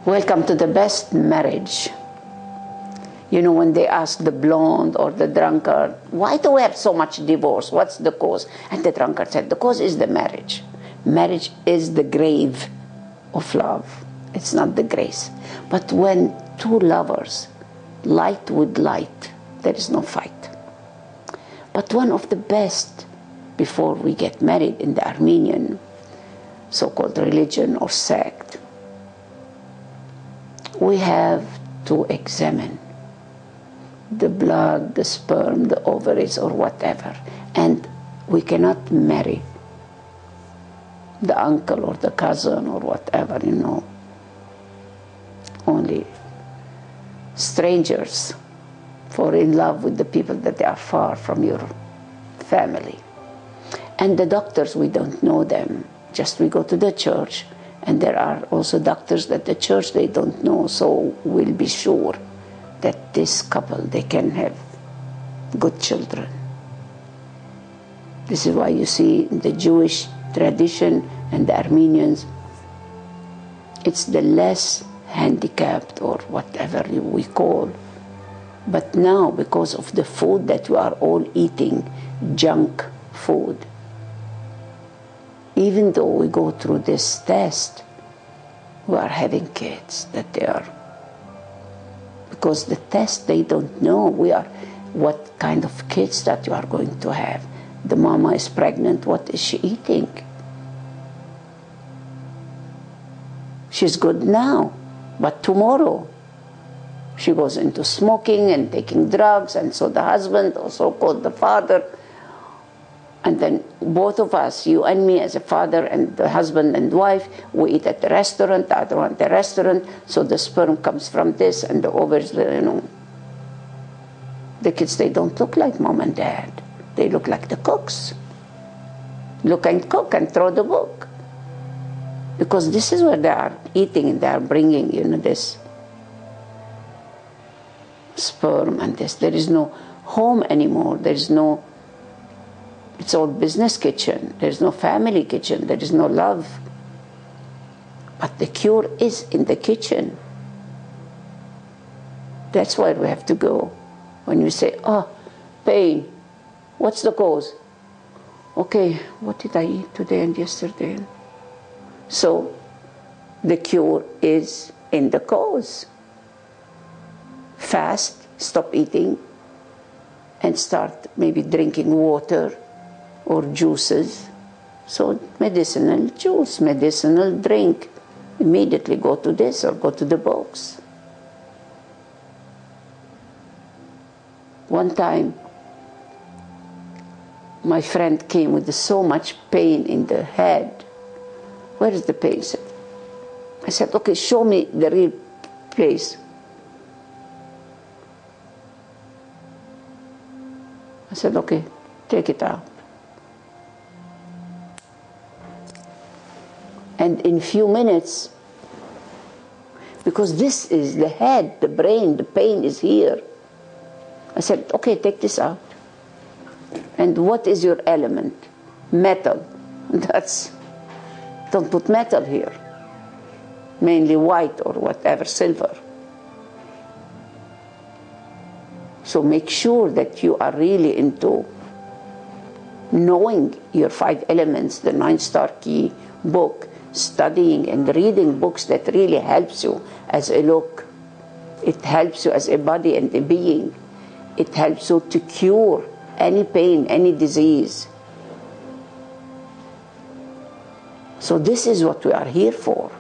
Welcome to the best marriage. You know, when they ask the blonde or the drunkard, why do we have so much divorce? What's the cause? And the drunkard said, the cause is the marriage. Marriage is the grave of love. It's not the grace. But when two lovers, light with light, there is no fight. But one of the best, before we get married in the Armenian so-called religion or sect, we have to examine the blood, the sperm, the ovaries, or whatever. And we cannot marry the uncle or the cousin or whatever, you know. Only strangers fall in love with the people that they are far from your family. And the doctors, we don't know them. Just we go to the church, and there are also doctors that the church they don't know, so we'll be sure that this couple, they can have good children. This is why you see in the Jewish tradition and the Armenians, it's the less handicapped or whatever we call. But now, because of the food that we are all eating, junk food, even though we go through this test, we are having kids that they are, because the test, they don't know what kind of kids that you are going to have. The mama is pregnant, what is she eating? She's good now, but tomorrow she goes into smoking and taking drugs, and so the husband, also called the father, and then both of us, you and me as a father and the husband and wife, we eat at the restaurant, the other one at the restaurant, so the sperm comes from this and the ovaries, you know. The kids, they don't look like mom and dad. They look like the cooks. Look and cook and throw the book. Because this is what they are eating, and they are bringing, you know, this sperm and this. There is no home anymore. There is no, it's all business kitchen. There is no family kitchen. There is no love. But the cure is in the kitchen. That's where we have to go. When you say, oh, pain, what's the cause? Okay, what did I eat today and yesterday? So the cure is in the cause. Fast, stop eating, and start maybe drinking water or juices. So medicinal juice, medicinal drink. Immediately go to this or go to the box. One time, my friend came with so much pain in the head. Where is the pain? I said, okay, show me the real place. I said, okay, take it out. And in few minutes, because this is the head, the brain, the pain is here. I said, okay, take this out. And what is your element? Metal. Don't put metal here. Mainly white or whatever, silver. So make sure that you are really into knowing your 5 elements, the 9-star key book, studying and reading books that really helps you as a look. It helps you as a body and a being. It helps you to cure any pain, any disease. So this is what we are here for.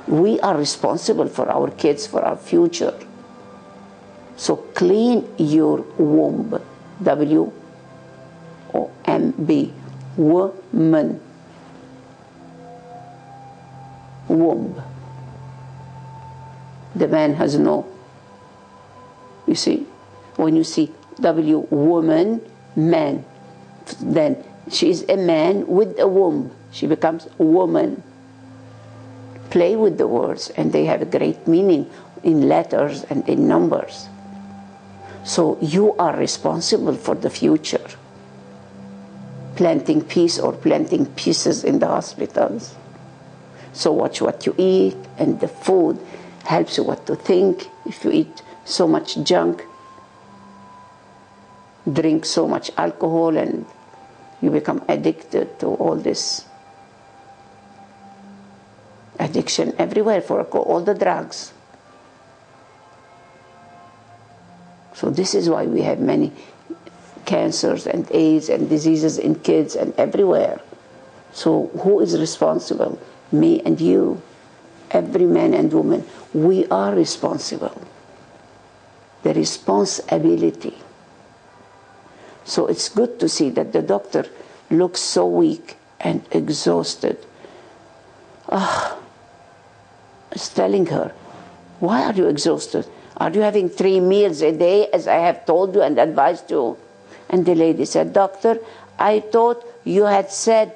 We are responsible for our kids, for our future. So clean your womb, W-O-M-B, woman, womb. The man has no, you see, when you see W, woman, man, then she is a man with a womb. She becomes woman. Play with the words, and they have a great meaning in letters and in numbers. So you are responsible for the future. Planting peace or planting pieces in the hospitals. So watch what you eat, and the food helps you what to think. If you eat so much junk, drink so much alcohol, and you become addicted to all this addiction everywhere for all the drugs. So this is why we have many cancers and AIDS and diseases in kids and everywhere. So who is responsible? Me and you. Every man and woman. We are responsible. The responsibility. So it's good to see that the doctor looks so weak and exhausted. It's telling her, why are you exhausted? Are you having 3 meals a day, as I have told you and advised you? And the lady said, doctor, I thought you had said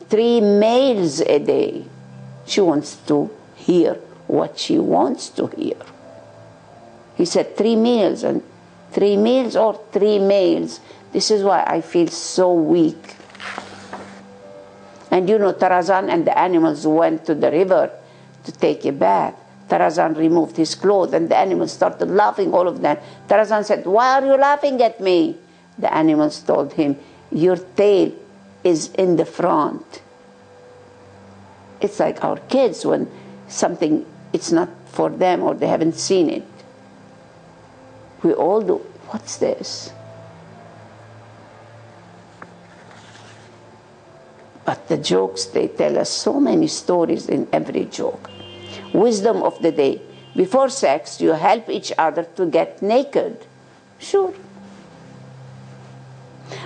3 meals a day. She wants to hear what she wants to hear. He said 3 meals, and 3 meals or 3 males. This is why I feel so weak. And you know, Tarazan and the animals went to the river to take a bath. Tarazan removed his clothes and the animals started laughing, all of them. Tarazan said, why are you laughing at me? The animals told him, your tail is in the front. It's like our kids when something, it's not for them or they haven't seen it. We all do. What's this? But the jokes, they tell us so many stories in every joke. Wisdom of the day. Before sex, you help each other to get naked. Sure.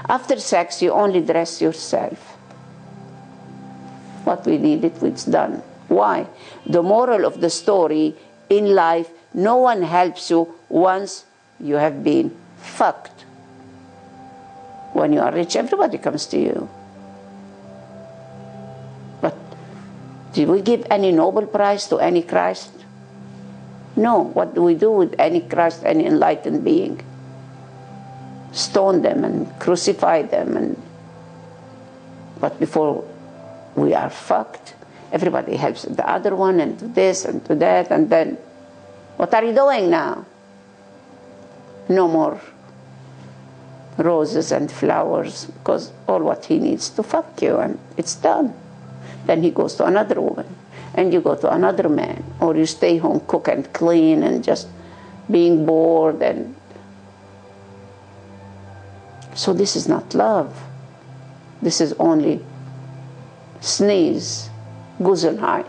After sex, you only dress yourself. What we need, it's done. Why? The moral of the story, in life, no one helps you once you have been fucked. When you are rich, everybody comes to you. But did we give any Nobel Prize to any Christ? No. What do we do with any Christ, any enlightened being? Stone them and crucify them. But before we are fucked, everybody helps the other one and to this and to that, and then what are you doing now? No more roses and flowers, because all what he needs to fuck you, and it's done. Then he goes to another woman, and you go to another man, or you stay home, cook and clean, and just being bored. And so this is not love. This is only sneeze, Gusenheit.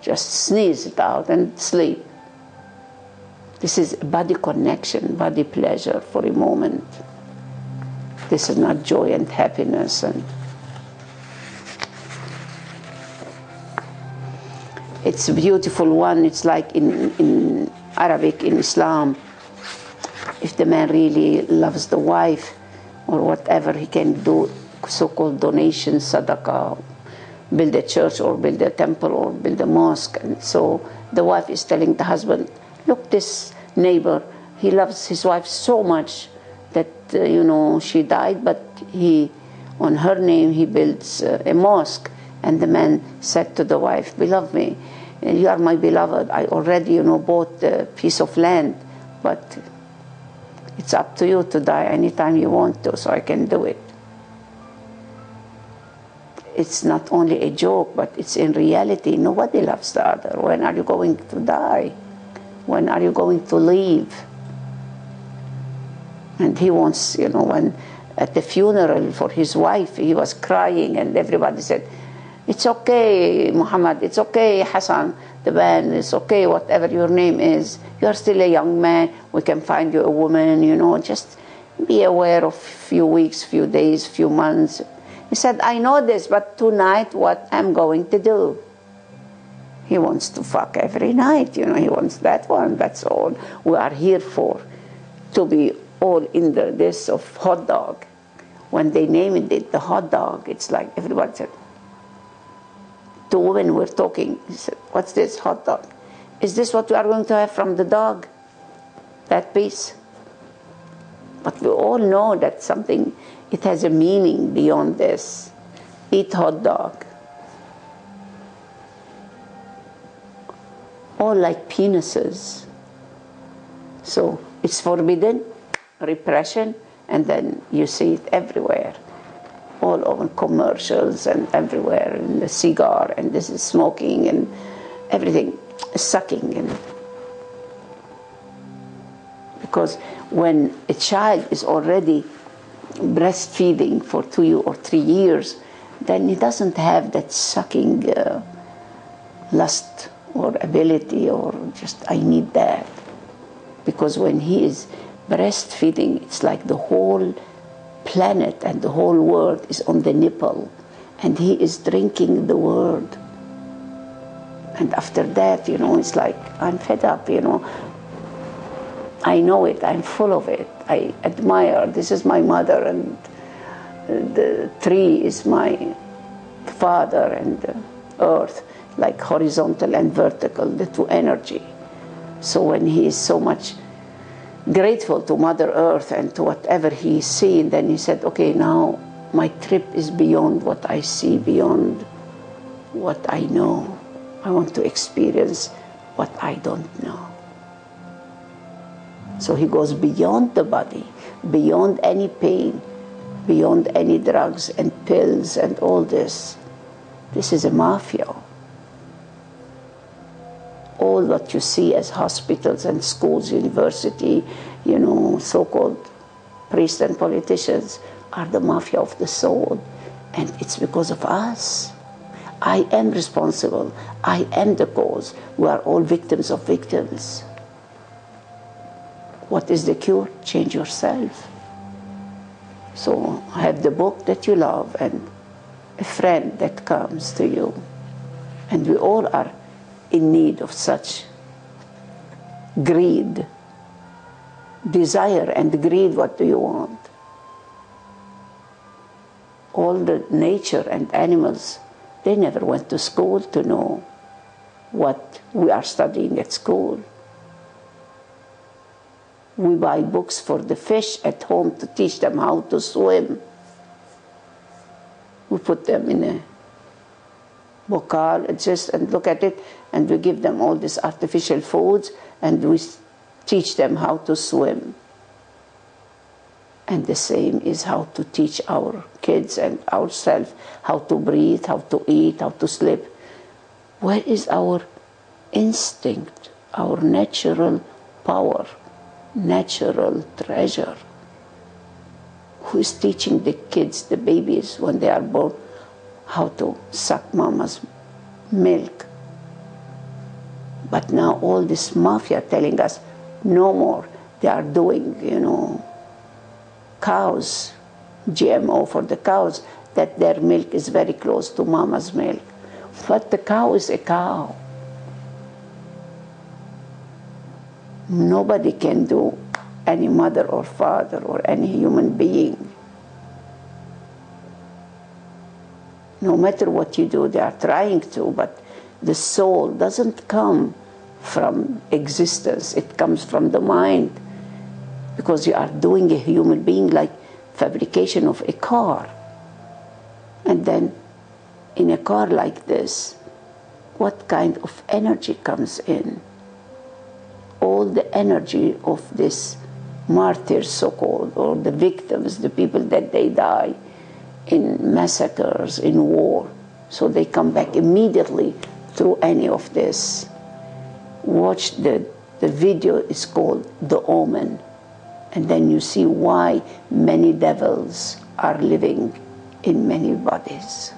Just sneeze it out and sleep. This is body connection, body pleasure for a moment. This is not joy and happiness. And it's a beautiful one. It's like in Arabic, in Islam, if the man really loves the wife or whatever, he can do so-called donations, sadaqah, build a church or build a temple or build a mosque. And so the wife is telling the husband, look, this neighbor, he loves his wife so much that, she died, but on her name, he builds a mosque. And the man said to the wife, beloved me, you are my beloved. I already, bought a piece of land, but it's up to you to die anytime you want to, so I can do it. It's not only a joke, but it's in reality. Nobody loves the other. When are you going to die? When are you going to leave? And he wants, when at the funeral for his wife, he was crying, and everybody said, it's okay, Muhammad, it's okay, Hassan, the man, it's okay, whatever your name is. You're still a young man. We can find you a woman, just be aware of few weeks, few days, few months. He said, I know this, but tonight what I'm going to do? He wants to fuck every night, he wants that one, that's all we are here for, to be all in this of hot dog. When they named it the hot dog, it's like everybody said, 2 women were talking, he said, what's this hot dog? Is this what we are going to have from the dog? That piece? But we all know that something, it has a meaning beyond this. eat hot dog. All like penises. So it's forbidden, repression, and then you see it everywhere. All over commercials and everywhere, in the cigar, and this is smoking and everything, sucking. And because when a child is already breastfeeding for 2 or 3 years, then he doesn't have that sucking lust or ability or just, I need that. Because when he is breastfeeding, it's like the whole planet and the whole world is on the nipple, and he is drinking the world. And after that, you know, it's like, I'm fed up, you know. I know it, I'm full of it. I admire, this is my mother, and the tree is my father, and the earth, like horizontal and vertical, the two energy. So when he is so much grateful to Mother Earth and to whatever he's seen, then he said, okay, now my trip is beyond what I see, beyond what I know. I want to experience what I don't know. So he goes beyond the body, beyond any pain, beyond any drugs and pills and all this. This is a mafia. All what you see as hospitals and schools, university, you know, so-called priests and politicians are the mafia of the soul. And it's because of us. I am responsible. I am the cause. We are all victims of victims. What is the cure? Change yourself. So have the book that you love and a friend that comes to you. And we all are in need of such greed. Desire and greed, what do you want? All the nature and animals, they never went to school to know what we are studying at school. We buy books for the fish at home to teach them how to swim. We put them in a bocal and look at it, and we give them all these artificial foods, and we teach them how to swim. And the same is how to teach our kids and ourselves how to breathe, how to eat, how to sleep. Where is our instinct, our natural power, natural treasure? Who is teaching the kids, the babies, when they are born, how to suck mama's milk? But now all this mafia telling us no more. They are doing, you know, cows, GMO for the cows, that their milk is very close to mama's milk. But the cow is a cow. Nobody can do, any mother or father or any human being. No matter what you do, they are trying to, but the soul doesn't come from existence. It comes from the mind. Because you are doing a human being like fabrication of a car. And then in a car like this, what kind of energy comes in? All the energy of this martyrs, so-called, or the victims, the people that they die in massacres, in war. So they come back immediately through any of this. Watch the video, is called The Omen. And then you see why many devils are living in many bodies.